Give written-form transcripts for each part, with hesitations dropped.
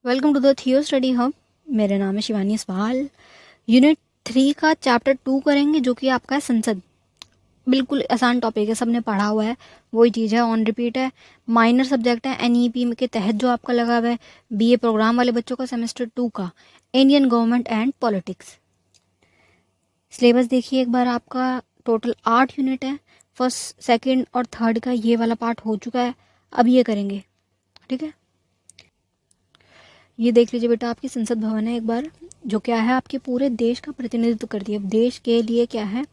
Welcome to the थियो study hub. मेरा नाम है शिवानी सवाल। यूनिट 3 का चैप्टर 2 करेंगे जो कि आपका है संसद। बिल्कुल आसान टॉपिक है, सबने पढ़ा हुआ है, वही चीज़ है, ऑन रिपीट है। माइनर सब्जेक्ट है एनईपी के तहत जो आपका लगा हुआ है, बीए प्रोग्राम वाले बच्चों का सेमेस्टर 2 का Indian government and politics. Syllabus देखिए एक बार, आपका टोटल 8 यूनिट है। फर्स्ट सेकेंड और थर्ड का ये वाला पार्ट हो चुका है, अब ये करेंगे, ठीक है। ये देख लीजिए बेटा, आपकी संसद भवन है एक बार, जो क्या है आपके पूरे देश का प्रतिनिधित्व करती है। देश के लिए क्या है,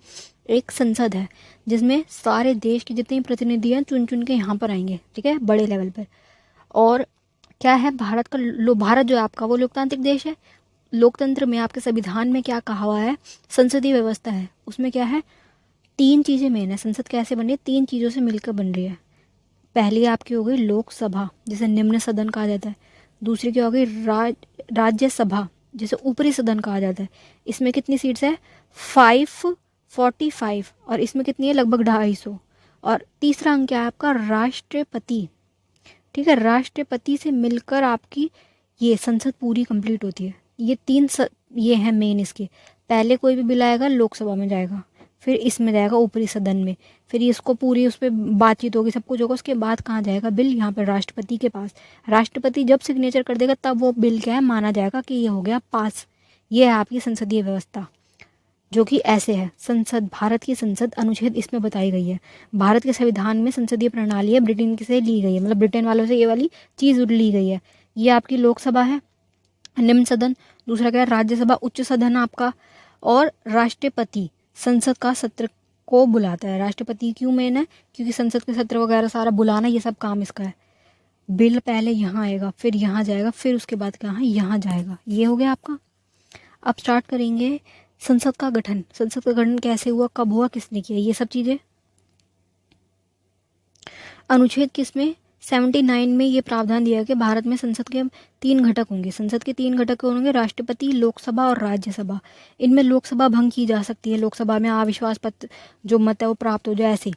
एक संसद है जिसमें सारे देश के जितने प्रतिनिधि हैं चुन चुन के यहाँ पर आएंगे, ठीक है, बड़े लेवल पर। और क्या है, भारत का भारत जो है आपका वो लोकतांत्रिक देश है। लोकतंत्र में आपके संविधान में क्या कहा हुआ है, संसदीय व्यवस्था है, उसमें क्या है, 3 चीज़ें मेन है। संसद कैसे बन रही है, 3 चीज़ों से मिलकर बन रही है। पहली आपकी हो गई लोकसभा, जिसे निम्न सदन कहा जाता है। दूसरी क्या हो गई, राज्यसभा, जिसे ऊपरी सदन कहा जाता है। इसमें कितनी सीट्स है, 545, और इसमें कितनी है, लगभग 250। और तीसरा अंक क्या है आपका, राष्ट्रपति, ठीक है। राष्ट्रपति से मिलकर आपकी ये संसद पूरी कंप्लीट होती है। ये ये है मेन इसके। पहले कोई भी बिल आएगा लोकसभा में जाएगा, फिर इसमें जाएगा ऊपरी सदन में, फिर इसको पूरी उस पर बातचीत होगी, सब कुछ होगा, उसके बाद कहाँ जाएगा बिल, यहाँ पर राष्ट्रपति के पास। राष्ट्रपति जब सिग्नेचर कर देगा तब वो बिल क्या है, माना जाएगा कि ये हो गया पास। ये है आपकी संसदीय व्यवस्था, जो कि ऐसे है। संसद, भारत की संसद अनुच्छेद इसमें बताई गई है। भारत के संविधान में संसदीय प्रणाली है, ब्रिटेन से ली गई है, मतलब ब्रिटेन वालों से ये वाली चीज़ ली गई है। ये आपकी लोकसभा है, निम्न सदन। दूसरा क्या है, राज्यसभा, उच्च सदन आपका। और राष्ट्रपति संसद का सत्र को बुलाता है। राष्ट्रपति क्यों मेन है, क्योंकि संसद के सत्र वगैरह सारा बुलाना, ये सब काम इसका है। बिल पहले यहाँ आएगा, फिर यहाँ जाएगा, फिर उसके बाद कहाँ, यहाँ जाएगा। ये हो गया आपका। अब स्टार्ट करेंगे संसद का गठन। संसद का गठन कैसे हुआ, कब हुआ, किसने किया, ये सब चीज़ें। अनुच्छेद किसमें, 79 में ये प्रावधान दिया कि भारत में संसद के 3 घटक होंगे। संसद के 3 घटक होंगे, राष्ट्रपति, लोकसभा और राज्यसभा। इनमें लोकसभा भंग की जा सकती है, लोकसभा में अविश्वास पत्र जो मत है वो प्राप्त हो जाए, ऐसे।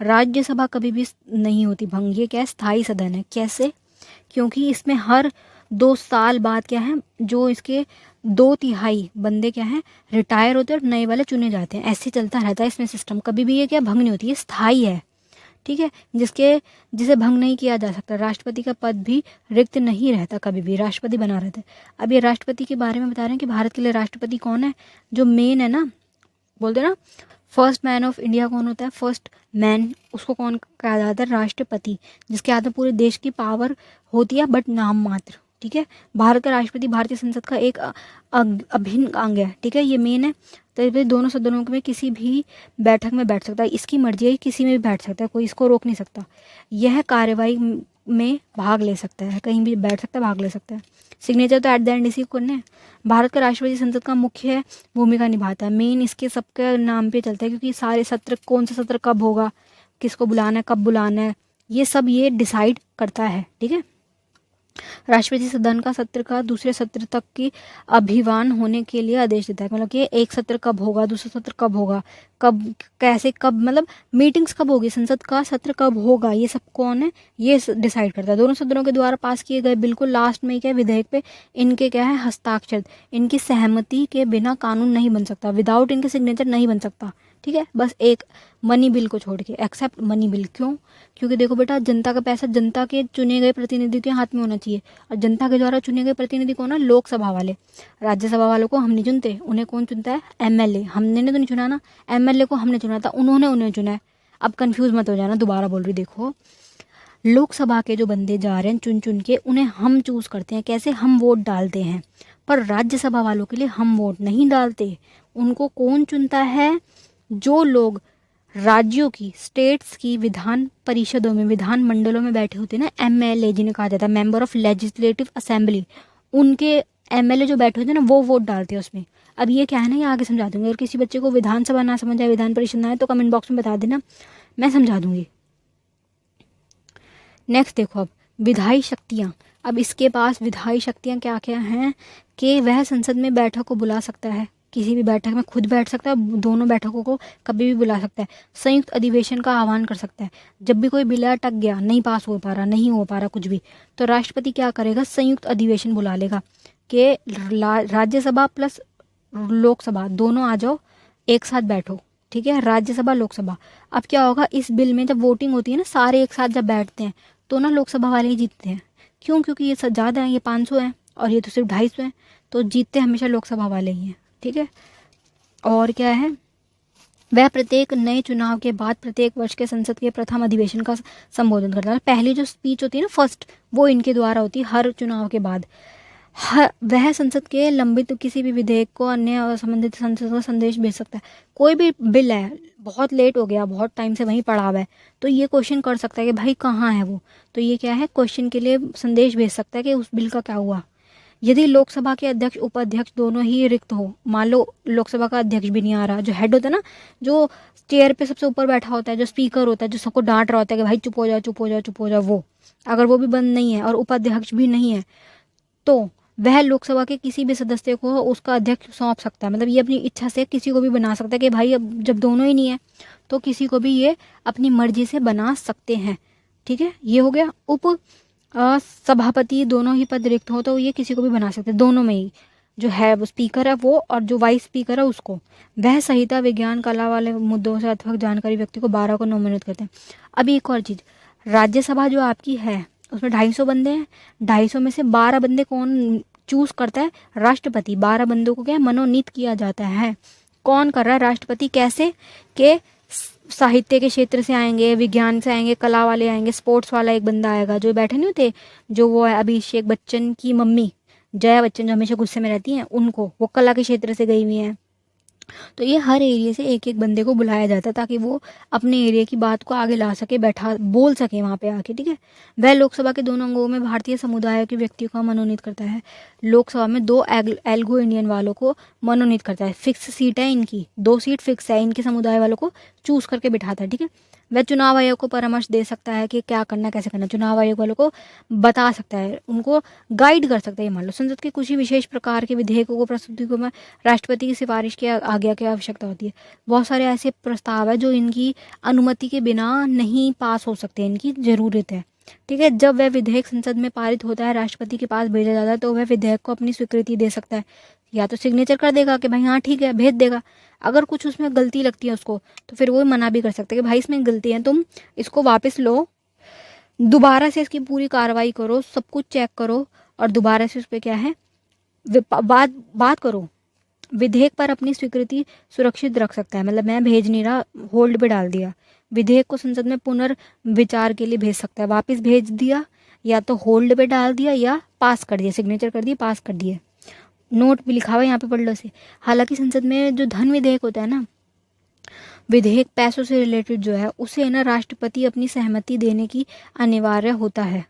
राज्यसभा कभी भी नहीं होती भंग। ये क्या है, स्थायी सदन है। कैसे, क्योंकि इसमें हर 2 साल बाद क्या है, जो इसके 2/3 बंदे क्या है, रिटायर होते हैं और नए वाले चुने जाते हैं। ऐसे चलता रहता है इसमें सिस्टम, कभी भी ये क्या भंग नहीं होती, ये स्थायी है, ठीक है। जिसे भंग नहीं किया जा सकता। राष्ट्रपति का पद भी रिक्त नहीं रहता, कभी भी राष्ट्रपति बना रहता है। अब ये राष्ट्रपति के बारे में बता रहे हैं कि भारत के लिए राष्ट्रपति कौन है, जो मेन है ना, बोलते ना फर्स्ट मैन ऑफ इंडिया कौन होता है, फर्स्ट मैन, उसको कौन कहा जाता है, राष्ट्रपति, जिसके हाथ में पूरे देश की पावर होती है, बट नाम मात्र, ठीक है। भारत का राष्ट्रपति भारतीय संसद का एक अभिन्न अंग है, ठीक है, ये मेन है। तो ये दोनों सदनों में किसी भी बैठक में बैठ सकता है, इसकी मर्जी है, किसी में भी बैठ सकता है, कोई इसको रोक नहीं सकता। यह कार्यवाही में भाग ले सकता है, कहीं भी बैठ सकता है, भाग ले सकता है। सिग्नेचर तो एट द एंड इसी को करना है। भारत का राष्ट्रपति संसद का मुख्य भूमिका निभाता है, मेन इसके सबके नाम पे चलता है, क्योंकि सारे सत्र, कौन सा सत्र कब होगा, किसको बुलाना है, कब बुलाना है, ये सब ये डिसाइड करता है, ठीक है। राष्ट्रपति सदन का सत्र का दूसरे सत्र तक की अभिवान होने के लिए आदेश देता है। मतलब कि एक सत्र कब होगा, दूसरा सत्र कब होगा, कब कैसे, कब मतलब मीटिंग्स कब होगी, संसद का सत्र कब होगा, ये सब कौन है, ये डिसाइड करता है। दोनों सदनों के द्वारा पास किए गए बिल्कुल लास्ट में क्या है, विधेयक पे इनके क्या है, हस्ताक्षर, इनकी सहमति के बिना कानून नहीं बन सकता, विदाउट इनके सिग्नेचर नहीं बन सकता, ठीक है। बस एक मनी बिल को छोड़ के, एक्सेप्ट मनी बिल। क्यों, क्योंकि देखो बेटा, जनता का पैसा जनता के चुने गए प्रतिनिधि के हाथ में होना चाहिए, और जनता के द्वारा चुने गए प्रतिनिधि कौन है, लोकसभा वाले। राज्यसभा वालों को हम नहीं चुनते, उन्हें कौन चुनता है, एमएलए। हमने तो नहीं चुना ना, एमएलए को हमने चुना था, उन्होंने उन्हें चुना है। अब कंफ्यूज मत हो जाना, दोबारा बोल रही, देखो लोकसभा के जो बंदे जा रहे हैं चुन चुन के, उन्हें हम चूज करते हैं, कैसे, हम वोट डालते हैं। पर राज्यसभा वालों के लिए हम वोट नहीं डालते, उनको कौन चुनता है, जो लोग राज्यों की, स्टेट्स की विधान परिषदों में, विधान मंडलों में बैठे होते हैं ना, एमएलए जिन्हें कहा जाता है, मेंबर ऑफ लेजिस्लेटिव असेंबली, उनके एमएलए जो बैठे होते हैं ना, वो वोट डालते हैं उसमें। अब ये क्या है ना, ये आगे समझा दूंगी। अगर किसी बच्चे को विधानसभा ना समझ आए, विधान परिषद ना आए, तो कमेंट बॉक्स में बता देना, मैं समझा दूंगी। नेक्स्ट देखो, अब विधायी शक्तियाँ। अब इसके पास विधायी शक्तियाँ क्या क्या हैं, कि वह संसद में बैठक को बुला सकता है, किसी भी बैठक में खुद बैठ सकता है, दोनों बैठकों को कभी भी बुला सकता है, संयुक्त अधिवेशन का आह्वान कर सकता है। जब भी कोई बिल अटक गया, नहीं पास हो पा रहा, नहीं हो पा रहा कुछ भी, तो राष्ट्रपति क्या करेगा, संयुक्त अधिवेशन बुला लेगा कि राज्यसभा प्लस लोकसभा दोनों आ जाओ, एक साथ बैठो, ठीक है, राज्यसभा लोकसभा। अब क्या होगा, इस बिल में जब वोटिंग होती है ना, सारे एक साथ जब बैठते हैं तो ना लोकसभा वाले ही जीतते हैं। क्यों? क्योंकि ये ज़्यादा है, ये 500 है और ये तो सिर्फ 250 है, तो जीतते हमेशा लोकसभा वाले ही हैं, ठीक है। और क्या है, वह प्रत्येक नए चुनाव के बाद प्रत्येक वर्ष के संसद के प्रथम अधिवेशन का संबोधन करता है। पहली जो स्पीच होती है ना, फर्स्ट, वो इनके द्वारा होती है हर चुनाव के बाद। वह संसद के लंबित किसी भी विधेयक को अन्य संबंधित संसद को संदेश भेज सकता है। कोई भी बिल है, बहुत लेट हो गया, बहुत टाइम से वहीं पड़ा हुआ है, तो ये क्वेश्चन कर सकता है कि भाई कहाँ है वो, तो ये क्या है, क्वेश्चन के लिए संदेश भेज सकता है कि उस बिल का क्या हुआ। यदि लोकसभा के अध्यक्ष उपाध्यक्ष दोनों ही रिक्त हो, मान लो लोकसभा का अध्यक्ष भी नहीं आ रहा, जो हेड होता है ना, जो चेयर पे सबसे ऊपर बैठा होता है, जो स्पीकर होता है, जो सबको डांट रहा होता है कि भाई चुप हो जाओ चुप हो जाओ चुप हो जाओ, वो अगर वो भी बंद नहीं है और उपाध्यक्ष भी नहीं है, तो वह लोकसभा के किसी भी सदस्य को उसका अध्यक्ष सौंप सकता है। मतलब ये अपनी इच्छा से किसी को भी बना सकता है कि भाई अब जब दोनों ही नहीं है तो किसी को भी ये अपनी मर्जी से बना सकते हैं, ठीक है। ये हो गया। उप सभापति दोनों ही पद रिक्त हो तो ये किसी को भी बना सकते हैं, दोनों में ही, जो है वो स्पीकर है वो और जो वाइस स्पीकर है उसको। वह संहिता, विज्ञान, कला वाले मुद्दों से अथवा जानकारी व्यक्ति को 12 को नोमिनेट करते हैं। अभी एक और चीज़, राज्यसभा जो आपकी है उसमें 250 बंदे हैं, 250 में से 12 बंदे कौन चूज करता है, राष्ट्रपति। 12 बंदों को क्या मनोनीत किया जाता है। कौन कर रहा है, राष्ट्रपति। कैसे के साहित्य के क्षेत्र से आएंगे, विज्ञान से आएंगे, कला वाले आएंगे, स्पोर्ट्स वाला एक बंदा आएगा, जो बैठे नहीं होते, जो वो है अभिषेक बच्चन की मम्मी जया बच्चन, जो हमेशा गुस्से में रहती हैं, उनको, वो कला के क्षेत्र से गई हुई हैं। तो ये हर एरिया से एक एक बंदे को बुलाया जाता है ताकि वो अपने एरिया की बात को आगे ला सके, बैठा बोल सके वहाँ पे आके, ठीक है। वह लोकसभा के दोनों अंगों में भारतीय समुदाय के व्यक्तियों का मनोनीत करता है। लोकसभा में 2 एल्गो इंडियन वालों को मनोनीत करता है। फिक्स सीट है इनकी, 2 सीट फिक्स है, इनके समुदाय वालों को चूज करके बिठाता है, ठीक है। वह चुनाव आयोग को परामर्श दे सकता है कि क्या करना कैसे करना, चुनाव आयोग वालों को बता सकता है, उनको गाइड कर सकता है। मान लो संसद के कुछ ही विशेष प्रकार के विधेयकों को प्रस्तुति को में राष्ट्रपति की सिफारिश की आज्ञा की आवश्यकता होती है। बहुत सारे ऐसे प्रस्ताव है जो इनकी अनुमति के बिना नहीं पास हो सकते, इनकी जरूरत है, ठीक है। जब वह विधेयक संसद में पारित होता है, राष्ट्रपति के पास भेजा जाता है, तो वह विधेयक को अपनी स्वीकृति दे सकता है। या तो सिग्नेचर कर देगा कि भाई हाँ ठीक है, भेज देगा। अगर कुछ उसमें गलती लगती है उसको, तो फिर वो मना भी कर सकते हैं कि भाई इसमें गलती है, तुम इसको वापस लो, दोबारा से इसकी पूरी कार्रवाई करो, सब कुछ चेक करो और दोबारा से उस पर क्या है बात करो। विधेयक पर अपनी स्वीकृति सुरक्षित रख सकता है। मतलब मैं भेज नहीं रहा, होल्ड पे डाल दिया। विधेयक को संसद में पुनर्विचार के लिए भेज सकता है, वापस भेज दिया, या तो होल्ड पे डाल दिया, या पास कर दिया, सिग्नेचर कर दिए, पास कर दिए। नोट भी लिखा हुआ है यहाँ पे, पढ़ लो से। हालांकि संसद में जो धन विधेयक होता है ना, विधेयक पैसों से रिलेटेड जो है, उसे ना राष्ट्रपति अपनी सहमति देने की अनिवार्य होता है।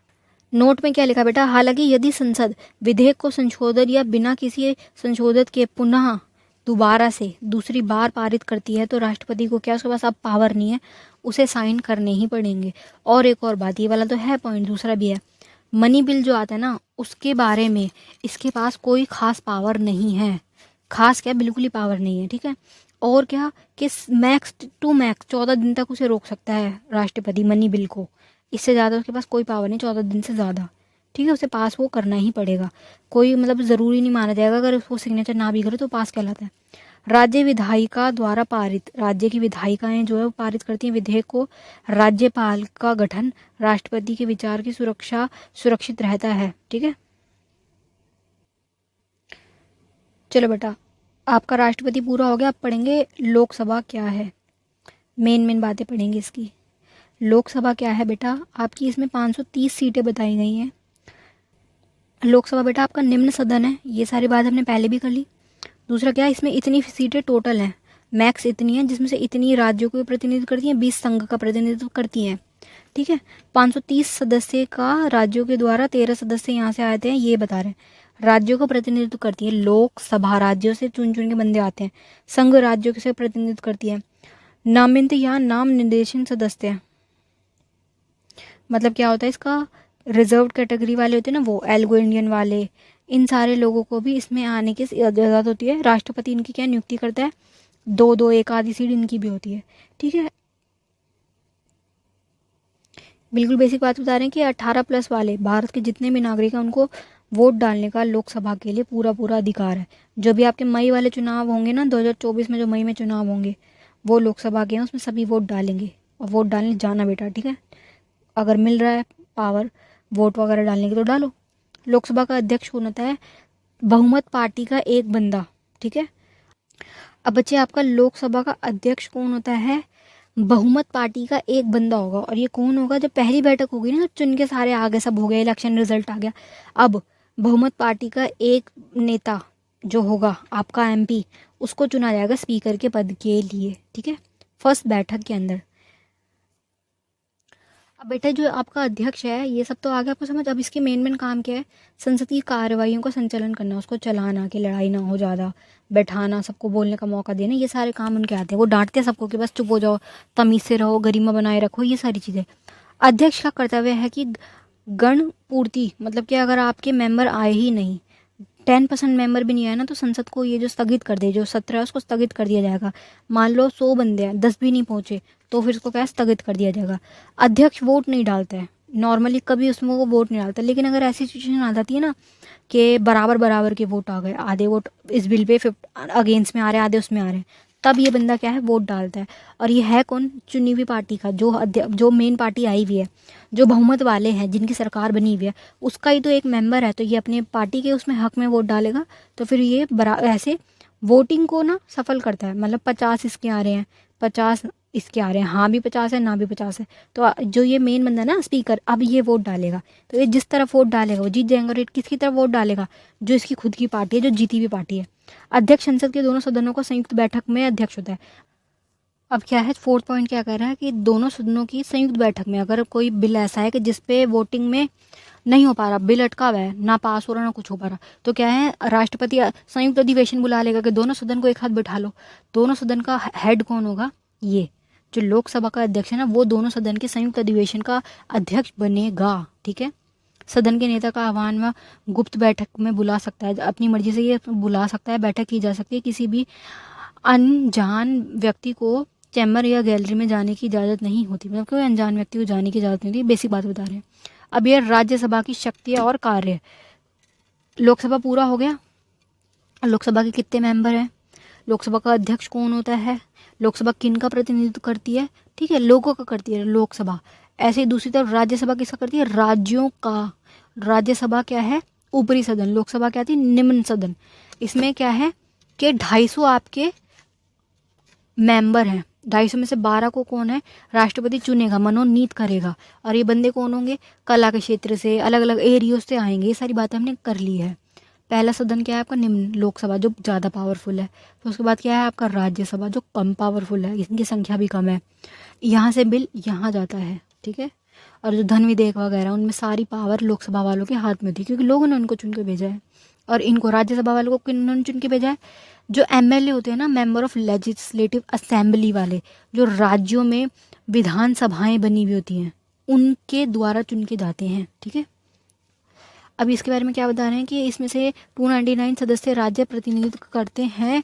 नोट में क्या लिखा बेटा, हालांकि यदि संसद विधेयक को संशोधन या बिना किसी संशोधन के पुनः दोबारा से दूसरी बार पारित करती है, तो राष्ट्रपति को क्या, उसके पास अब पावर नहीं है, उसे साइन करने ही पड़ेंगे। और एक और बात, ये वाला तो है पॉइंट, दूसरा भी है, मनी बिल जो आता है ना, उसके बारे में इसके पास कोई खास पावर नहीं है। खास क्या, बिल्कुल ही पावर नहीं है, ठीक है। और क्या कि मैक्स टू मैक्स 14 दिन तक उसे रोक सकता है राष्ट्रपति मनी बिल को, इससे ज़्यादा उसके पास कोई पावर नहीं, 14 दिन से ज़्यादा, ठीक है। उसे पास वो करना ही पड़ेगा, कोई मतलब ज़रूरी नहीं माना जाएगा, अगर उसको सिग्नेचर ना भी करे तो पास कहलाता है। राज्य विधायिका द्वारा पारित, राज्य की विधायिकाएं जो है वो पारित करती हैं विधेयक को। राज्यपाल का गठन राष्ट्रपति के विचार की सुरक्षा सुरक्षित रहता है, ठीक है। चलो बेटा, आपका राष्ट्रपति पूरा हो गया। अब पढ़ेंगे लोकसभा क्या है, मेन बातें पढ़ेंगे इसकी। लोकसभा क्या है बेटा, आपकी इसमें 530 सीटें बताई गई हैं। लोकसभा बेटा आपका निम्न सदन है, ये सारी बात हमने पहले भी कर ली। दूसरा क्या है, इसमें इतनी सीटें टोटल हैं, मैक्स इतनी है, जिसमें से इतनी राज्यों को प्रतिनिधित्व करती हैं, 20 संघ का प्रतिनिधित्व करती हैं, ठीक है। 530 सदस्य का राज्यों के द्वारा, 13 सदस्य यहाँ से आते हैं, ये बता रहे हैं। राज्यों को प्रतिनिधित्व करती है लोकसभा, राज्यों से चुन चुन के बंदे आते हैं। संघ राज्यों से प्रतिनिधित्व करती है। नामित या नाम निर्देशन सदस्य, मतलब क्या होता है इसका, रिजर्व कैटेगरी वाले होते हैं ना, वो एल्गो इंडियन वाले, इन सारे लोगों को भी इसमें आने की इजाज़त होती है। राष्ट्रपति इनकी क्या नियुक्ति करता है, 2-2 एक आधी सीट इनकी भी होती है। ठीक है, बिल्कुल बेसिक बात बता रहे हैं कि 18+ वाले भारत के जितने भी नागरिक हैं उनको वोट डालने का लोकसभा के लिए पूरा पूरा अधिकार है। जो भी आपके मई वाले चुनाव होंगे ना, 2024 में जो मई में चुनाव होंगे वो लोकसभा के हैं, उसमें सभी वोट डालेंगे और वोट डालने जाना बेटा। ठीक है, अगर मिल रहा है पावर वोट वगैरह डालने की तो डालो। लोकसभा का अध्यक्ष कौन होता है, बहुमत पार्टी का एक बंदा। ठीक है, अब बच्चे आपका लोकसभा का अध्यक्ष कौन होता है, बहुमत पार्टी का एक बंदा होगा। और ये कौन होगा, जब पहली बैठक होगी ना, चुन के सारे आगे सब हो गए, इलेक्शन रिजल्ट आ गया, अब बहुमत पार्टी का एक नेता जो होगा आपका एमपी, उसको चुना जाएगा स्पीकर के पद के लिए। ठीक है, फर्स्ट बैठक के अंदर। अब बेटा जो आपका अध्यक्ष है, ये सब तो आ गया आपको समझ। अब इसके मेन काम क्या है, संसदीय कार्रवाइयों का संचालन करना, उसको चलाना कि लड़ाई ना हो ज़्यादा, बैठाना, सबको बोलने का मौका देना, ये सारे काम उनके आते हैं। वो डांटते हैं सबको कि बस चुप हो जाओ, तमीज़ से रहो, गरिमा बनाए रखो, ये सारी चीज़ें। अध्यक्ष का कर्तव्य है कि गण पूर्ति, मतलब कि अगर आपके मेंबर आए ही नहीं, 10% मेंबर भी नहीं आया ना, तो संसद को ये जो स्थगित कर दे, जो सत्र है उसको स्थगित कर दिया जाएगा। मान लो 100 बंदे हैं, 10 भी नहीं पहुंचे, तो फिर उसको क्या स्थगित कर दिया जाएगा। अध्यक्ष वोट नहीं डालता है नॉर्मली, कभी उसमें वो वोट नहीं डालता। लेकिन अगर ऐसी सिचुएशन आ जाती है ना कि बराबर बराबर के वोट आ गए, आधे वोट इस बिल पे अगेंस्ट में आ रहे हैं, आधे उसमें आ रहे हैं, तब ये बंदा क्या है, वोट डालता है। और ये है कौन, चुनी हुई पार्टी का, जो मेन पार्टी आई हुई है, जो बहुमत वाले हैं, जिनकी सरकार बनी हुई है, उसका ही तो एक मेंबर है, तो ये अपने पार्टी के उसमें हक में वोट डालेगा। तो फिर ये ऐसे वोटिंग को ना सफल करता है। मतलब 50 इसके आ रहे हैं, 50 इसके आ रहे हैं, हाँ भी 50 है, ना भी 50 है, तो जो ये मेन बंदा ना स्पीकर, अब ये वोट डालेगा। तो ये जिस तरफ वोट डालेगा वो जीत जाएंगे। और ये किसकी तरफ वोट डालेगा, जो इसकी खुद की पार्टी है, जो जीती हुई पार्टी है। अध्यक्ष संसद के दोनों सदनों का संयुक्त बैठक में अध्यक्ष होता है। अब क्या है, फोर्थ पॉइंट क्या कह रहा है कि दोनों सदनों की संयुक्त बैठक में अगर कोई बिल ऐसा है कि जिसपे वोटिंग में नहीं हो पा रहा, बिल अटका हुआ है, ना पास हो रहा ना कुछ हो पा रहा, तो क्या है, राष्ट्रपति संयुक्त अधिवेशन बुला लेगा कि दोनों सदन को एक हाथ बिठा लो। दोनों सदन का हेड कौन होगा, ये जो लोकसभा का अध्यक्ष है ना, वो दोनों सदन के संयुक्त अधिवेशन का अध्यक्ष बनेगा। ठीक है, सदन के नेता का आह्वान व गुप्त बैठक में बुला सकता है, अपनी मर्जी से ये बुला सकता है, बैठक की जा सकती है। किसी भी अनजान व्यक्ति को चैम्बर या गैलरी में जाने की इजाज़त नहीं होती, मतलब कोई अनजान व्यक्ति को जाने की इजाज़त नहीं होती। बेसिक बात बता रहे हैं। अब ये राज्यसभा की शक्तियाँ और कार्य। लोकसभा पूरा हो गया, लोकसभा के कितने मेंबर हैं, लोकसभा का अध्यक्ष कौन होता है, लोकसभा किन का प्रतिनिधित्व करती है, ठीक है, लोगों का करती है लोकसभा। ऐसे ही दूसरी तरफ राज्यसभा किसका करती है, राज्यों का। राज्यसभा क्या है, ऊपरी सदन, लोकसभा क्या थी, निम्न सदन। इसमें क्या है कि 250 आपके मेंबर हैं, 250 में से 12 को कौन है, राष्ट्रपति चुनेगा, मनोनीत करेगा। और ये बंदे कौन होंगे, कला के क्षेत्र से, अलग अलग एरियोज से आएंगे। ये सारी बातें हमने कर ली है। पहला सदन क्या है आपका, निम्न, लोकसभा, जो ज़्यादा पावरफुल है। तो उसके बाद क्या है आपका राज्यसभा, जो कम पावरफुल है, इनकी संख्या भी कम है। यहाँ से बिल यहाँ जाता है। ठीक है, और जो धन विधेयक वगैरह, उनमें सारी पावर लोकसभा वालों के हाथ में होती है, क्योंकि लोगों ने उनको चुन के भेजा है। और इनको राज्यसभा वालों को किन्होंने चुन के भेजा है, जो एमएलए होते हैं ना, मेंबर ऑफ लेजिस्लेटिव असेंबली वाले, जो राज्यों में विधानसभाएं बनी हुई होती हैं, उनके द्वारा चुन के जाते हैं। ठीक है, अब इसके बारे में क्या बता रहे हैं कि इसमें से 299 सदस्य राज्य प्रतिनिधित्व करते हैं,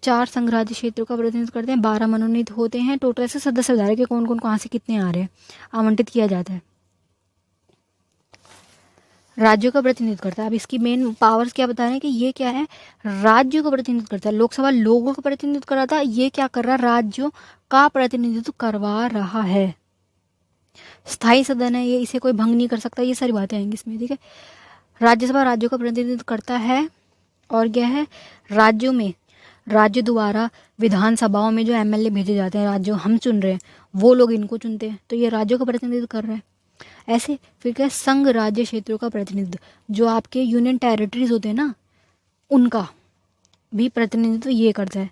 4 संघ राज्य क्षेत्रों का प्रतिनिधित्व करते हैं, 12 मनोनीत होते हैं। टोटल से सदस्य बता रहे हैं कि कौन कौन कहाँ से कितने आ रहे हैं, आवंटित किया जाता है। राज्यों का प्रतिनिधित्व करता है। अब इसकी मेन पावर्स क्या बता रहे हैं कि ये क्या है, राज्यों का प्रतिनिधित्व करता है। लोकसभा लोगों का प्रतिनिधित्व कर रहा था, ये क्या कर रहा है, राज्यों का प्रतिनिधित्व करवा रहा है। स्थायी सदन है ये, इसे कोई भंग नहीं कर सकता, ये सारी बातें आएंगी इसमें। ठीक है, राज्यसभा राज्यों का प्रतिनिधित्व करता है। और क्या है, राज्यों में, राज्य द्वारा विधानसभाओं में जो एमएलए भेजे जाते हैं, राज्यों हम चुन रहे हैं, वो लोग इनको चुनते हैं, तो ये राज्यों का प्रतिनिधित्व कर रहे हैं। ऐसे फिर क्या, संघ राज्य क्षेत्रों का प्रतिनिधित्व, जो आपके यूनियन टेरिटरीज होते हैं ना, उनका भी प्रतिनिधित्व ये करता है।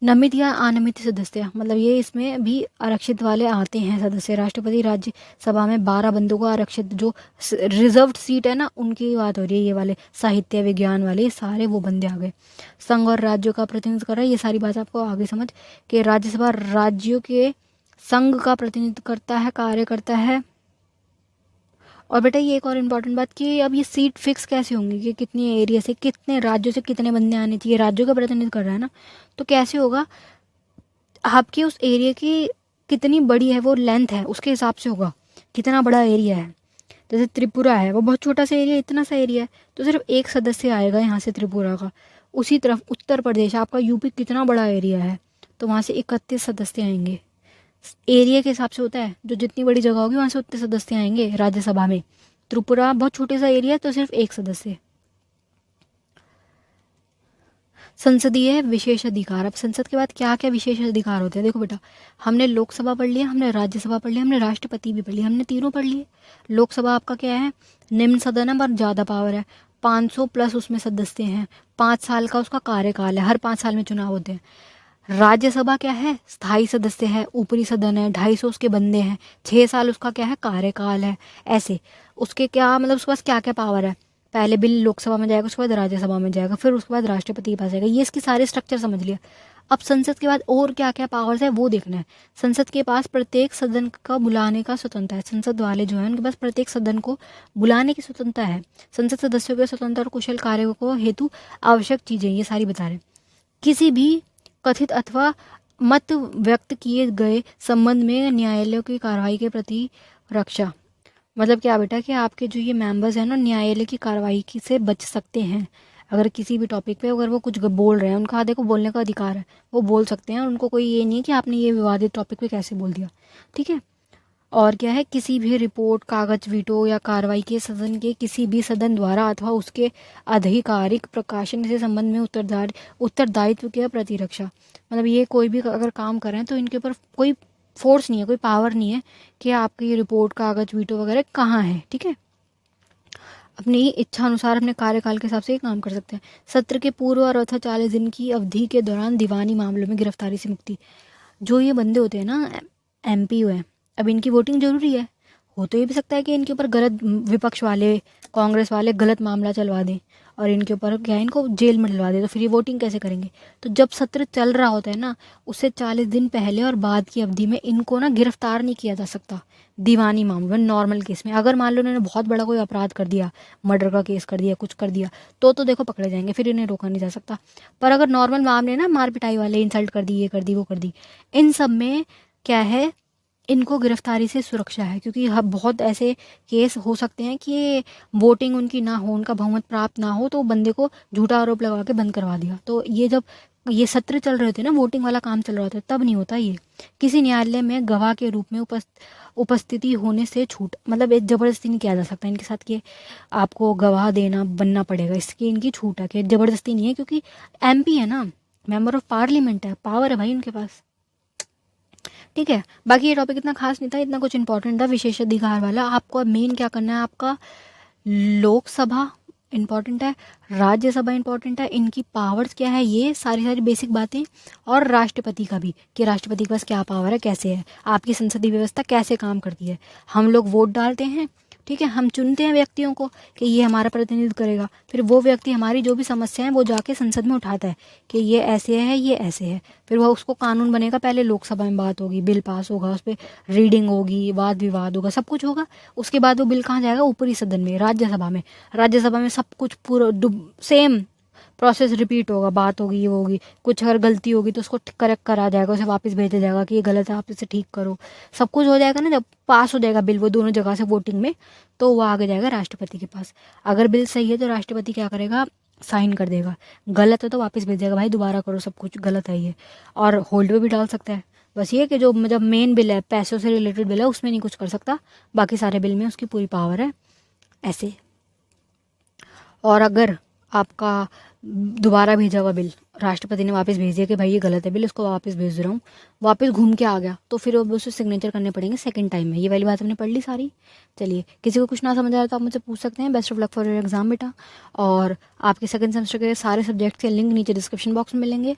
नामित या अनामित सदस्य, मतलब ये इसमें भी आरक्षित वाले आते हैं सदस्य। राष्ट्रपति राज्यसभा में 12 बंदों को आरक्षित, जो रिजर्व्ड सीट है ना, उनकी बात हो रही है। ये वाले साहित्य विज्ञान वाले सारे वो बंदे आ गए। संघ और राज्यों का प्रतिनिधित्व कर रहा है, ये सारी बात आपको आगे समझ कि राज्यसभा राज्यों के संघ का प्रतिनिधित्व करता है, कार्य करता है। और बेटा ये एक और इम्पॉर्टेंट बात कि अब ये सीट फिक्स कैसे होंगी कि कितने एरिया से, कितने राज्यों से कितने बंदे आने चाहिए, राज्यों का प्रतिनिधित्व कर रहा है ना, तो कैसे होगा, आपके उस एरिया की कितनी बड़ी है वो लेंथ है उसके हिसाब से होगा, कितना बड़ा एरिया है। जैसे त्रिपुरा है, वो बहुत छोटा सा एरिया, इतना सा एरिया है, तो सिर्फ एक सदस्य आएगा यहाँ से त्रिपुरा का। उसी तरफ उत्तर प्रदेश, आपका यूपी कितना बड़ा एरिया है, तो वहाँ से 31 सदस्य आएंगे। एरिया के हिसाब से होता है, जो जितनी बड़ी जगह होगी वहाँ से उतने सदस्य आएंगे राज्यसभा में। त्रिपुरा बहुत छोटे सा एरिया है, तो सिर्फ एक सदस्य। संसदीय विशेष अधिकार, अब संसद के बाद क्या क्या विशेष अधिकार होते हैं, देखो बेटा, हमने लोकसभा पढ़ लिया, हमने राज्यसभा पढ़ लिया, हमने राष्ट्रपति भी पढ़ लिया, हमने तीनों पढ़ लिए। लोकसभा आपका क्या है, निम्न सदन है पर ज़्यादा पावर है, 500 प्लस उसमें सदस्य हैं, 5 साल का उसका कार्यकाल है, हर 5 साल में चुनाव होते हैं। राज्यसभा क्या है, स्थायी सदस्य है, ऊपरी सदन है, 250 उसके बंदे हैं, 6 साल उसका क्या है, कार्यकाल है। ऐसे उसके क्या मतलब उसके पास क्या क्या पावर है, पहले बिल लोकसभा में जाएगा, उसके बाद राज्यसभा में जाएगा, फिर उसके बाद राष्ट्रपति के पास जाएगा। ये इसकी सारे स्ट्रक्चर समझ लिया। अब संसद के बाद और क्या क्या पावर्स है वो देखना है। संसद के पास प्रत्येक सदन का बुलाने का स्वतंत्रता है, संसद वाले जो है उनके पास प्रत्येक सदन को बुलाने की स्वतंत्रता है। संसद सदस्यों के स्वतंत्र और कुशल कार्यों को हेतु आवश्यक चीजें ये सारी बता रहे हैं। किसी भी कथित अथवा मत व्यक्त किए गए संबंध में न्यायालयों की कार्रवाई के प्रति रक्षा, मतलब क्या बेटा कि आपके जो ये मेंबर्स हैं ना, न्यायालय की कार्रवाई से बच सकते हैं। अगर किसी भी टॉपिक पे अगर वो कुछ बोल रहे हैं, उनका देखो बोलने का अधिकार है, वो बोल सकते हैं, उनको कोई ये नहीं है कि आपने ये विवादित टॉपिक पे कैसे बोल दिया, ठीक है। और क्या है, किसी भी रिपोर्ट, कागज, वीटो या कार्रवाई के सदन के किसी भी सदन द्वारा अथवा उसके आधिकारिक प्रकाशन से संबंध में उत्तरदायित्व की प्रतिरक्षा, मतलब ये कोई भी अगर काम कर रहे हैं तो इनके ऊपर कोई फोर्स नहीं है, कोई पावर नहीं है कि आपकी ये रिपोर्ट, कागज, वीटो वगैरह कहाँ है, ठीक है। अपनी इच्छा अनुसार अपने कार्यकाल के हिसाब से ये काम कर सकते हैं। सत्र के पूर्व और अथवा 40 दिन की अवधि के दौरान दीवानी मामलों में गिरफ्तारी से मुक्ति। जो ये बंदे होते हैं ना, एमपी हुए, अब इनकी वोटिंग जरूरी है। हो तो ये भी सकता है कि इनके ऊपर गलत, विपक्ष वाले, कांग्रेस वाले गलत मामला चलवा दें और इनके ऊपर क्या है, इनको जेल में डलवा दे, तो फिर ये वोटिंग कैसे करेंगे। तो जब सत्र चल रहा होता है ना, उससे 40 दिन पहले और बाद की अवधि में इनको ना गिरफ्तार नहीं किया जा सकता दीवानी मामलों में। नॉर्मल केस में अगर मान लो इन्होंने बहुत बड़ा कोई अपराध कर दिया, मर्डर का केस कर दिया, कुछ कर दिया, तो देखो पकड़े जाएंगे, फिर इन्हें रोका नहीं जा सकता। पर अगर नॉर्मल मामले ना, मार पिटाई वाले, इंसल्ट कर दी, ये कर दी, वो कर दी, इन सब में क्या है, इनको गिरफ्तारी से सुरक्षा है। क्योंकि बहुत ऐसे केस हो सकते हैं कि वोटिंग उनकी ना हो, उनका बहुमत प्राप्त ना हो, तो बंदे को झूठा आरोप लगा के बंद करवा दिया। तो ये जब ये सत्र चल रहे थे ना, वोटिंग वाला काम चल रहा था, तब नहीं होता ये। किसी न्यायालय में गवाह के रूप में उपस्थिति होने से छूट, मतलब एक जबरदस्ती नहीं किया जा सकता इनके साथ कि आपको गवाह देना बनना पड़ेगा, इसकी इनकी छूट है कि जबरदस्ती नहीं है। क्योंकि एमपी है ना, मेंबर ऑफ पार्लियामेंट है, पावर है भाई उनके पास, ठीक है। बाकी ये टॉपिक इतना खास नहीं था, इतना कुछ इंपॉर्टेंट था विशेषाधिकार वाला। आपको मेन क्या करना है, आपका लोकसभा इंपॉर्टेंट है, राज्यसभा इंपॉर्टेंट है, इनकी पावर्स क्या है, ये सारी सारी बेसिक बातें, और राष्ट्रपति का भी कि राष्ट्रपति के पास क्या पावर है, कैसे है, आपकी संसदीय व्यवस्था कैसे काम करती है। हम लोग वोट डालते हैं, ठीक है, हम चुनते हैं व्यक्तियों को कि ये हमारा प्रतिनिधित्व करेगा, फिर वो व्यक्ति हमारी जो भी समस्या है वो जाके संसद में उठाता है कि ये ऐसे है, ये ऐसे है, फिर वो उसको कानून बनेगा, पहले लोकसभा में बात होगी, बिल पास होगा, उस पर रीडिंग होगी, वाद विवाद होगा, सब कुछ होगा। उसके बाद वो बिल कहाँ जाएगा, ऊपरी सदन में, राज्यसभा में। राज्यसभा में सब कुछ पूरा सेम प्रोसेस रिपीट होगा, बात होगी, ये होगी, कुछ अगर गलती होगी तो उसको करेक्ट करा जाएगा, उसे वापस भेजा जाएगा कि ये गलत है, आप इसे ठीक करो, सब कुछ हो जाएगा ना। जब पास हो जाएगा बिल वो दोनों जगह से वोटिंग में, तो वो आगे जाएगा राष्ट्रपति के पास। अगर बिल सही है तो राष्ट्रपति क्या करेगा, साइन कर देगा, गलत है तो वापस भेज देगा, भाई दोबारा करो, सब कुछ गलत है ये, और होल्ड पे भी डाल सकता है। बस ये कि जो मतलब मेन बिल है, पैसों से रिलेटेड बिल है, उसमें नहीं कुछ कर सकता, बाकी सारे बिल में उसकी पूरी पावर है, ऐसे। और अगर आपका दोबारा भेजा हुआ बिल राष्ट्रपति ने वापस भेज दिया कि भाई ये गलत है बिल, इसको वापस भेज रहा हूँ, वापस घूम के आ गया, तो फिर अब उसे सिग्नेचर करने पड़ेंगे सेकंड टाइम में। ये वाली बात हमने पढ़ ली सारी। चलिए, किसी को कुछ ना समझ आया तो आप मुझसे पूछ सकते हैं। Best of luck for your exam बेटा। और आपके सेकंड सेमेस्टर के सारे सब्जेक्ट के लिंक नीचे डिस्क्रिप्शन बॉक्स में मिलेंगे।